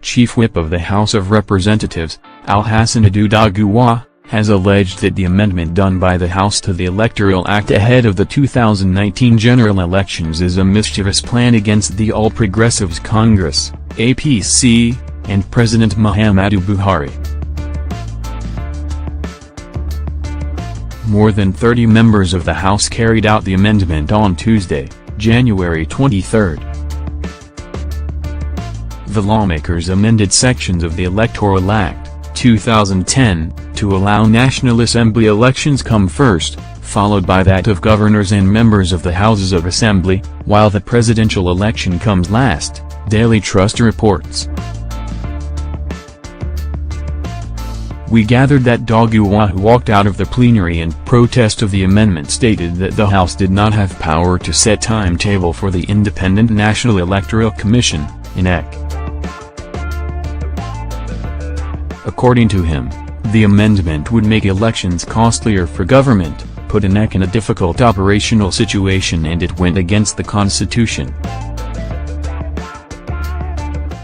Chief Whip of the House of Representatives, Alhassan Ado Doguwa, has alleged that the amendment done by the House to the Electoral Act ahead of the 2019 general elections is a mischievous plan against the All Progressives Congress, APC, and President Muhammadu Buhari. More than 30 members of the House carried out the amendment on Tuesday, January 23. The lawmakers amended sections of the Electoral Act, 2010, to allow National Assembly elections come first, followed by that of governors and members of the Houses of Assembly, while the presidential election comes last, Daily Trust reports. We gathered that Doguwa, who walked out of the plenary in protest of the amendment, stated that the House did not have power to set timetable for the Independent National Electoral Commission, INEC. According to him, the amendment would make elections costlier for government, put INEC in a difficult operational situation, and it went against the Constitution.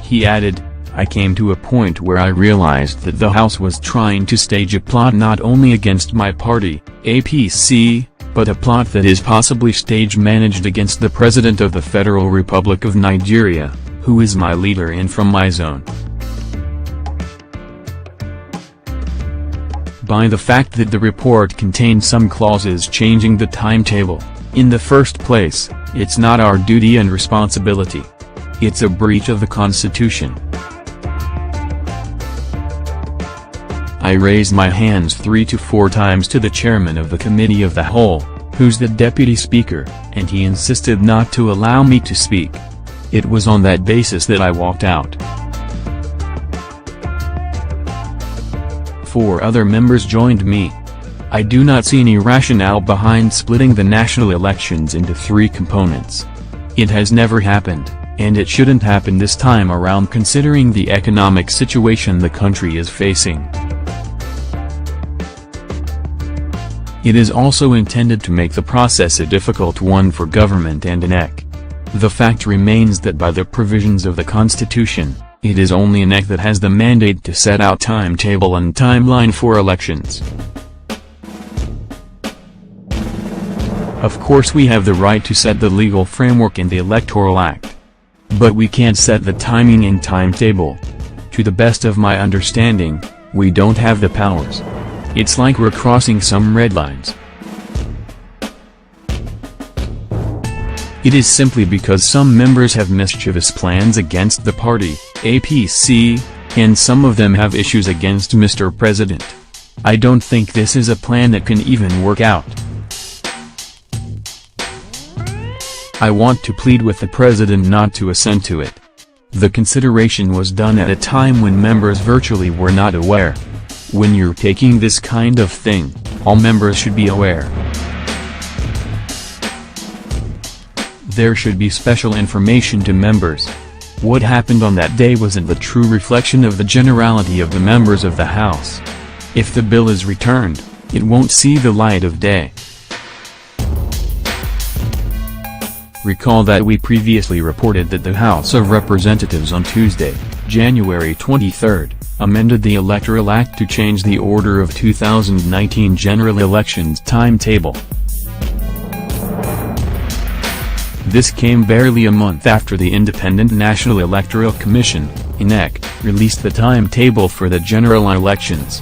He added, "I came to a point where I realized that the House was trying to stage a plot not only against my party, APC, but a plot that is possibly stage-managed against the President of the Federal Republic of Nigeria, who is my leader and from my zone." By the fact that the report contained some clauses changing the timetable, in the first place, it's not our duty and responsibility. It's a breach of the Constitution. I raised my hands 3 to 4 times to the chairman of the Committee of the Whole, who's the deputy speaker, and he insisted not to allow me to speak. It was on that basis that I walked out. 4 other members joined me. I do not see any rationale behind splitting the national elections into 3 components. It has never happened, and it shouldn't happen this time around considering the economic situation the country is facing. It is also intended to make the process a difficult one for government and INEC. The fact remains that by the provisions of the Constitution, it is only INEC that has the mandate to set out timetable and timeline for elections. Of course, we have the right to set the legal framework in the Electoral Act. But we can't set the timing and timetable. To the best of my understanding, we don't have the powers. It's like we're crossing some red lines. It is simply because some members have mischievous plans against the party, APC, and some of them have issues against Mr. President. I don't think this is a plan that can even work out. I want to plead with the President not to assent to it. The consideration was done at a time when members virtually were not aware. When you're taking this kind of thing, all members should be aware. There should be special information to members. What happened on that day wasn't the true reflection of the generality of the members of the House. If the bill is returned, it won't see the light of day. Recall that we previously reported that the House of Representatives on Tuesday, January 23, amended the Electoral Act to change the order of 2019 general elections timetable. This came barely a month after the Independent National Electoral Commission, INEC, released the timetable for the general elections.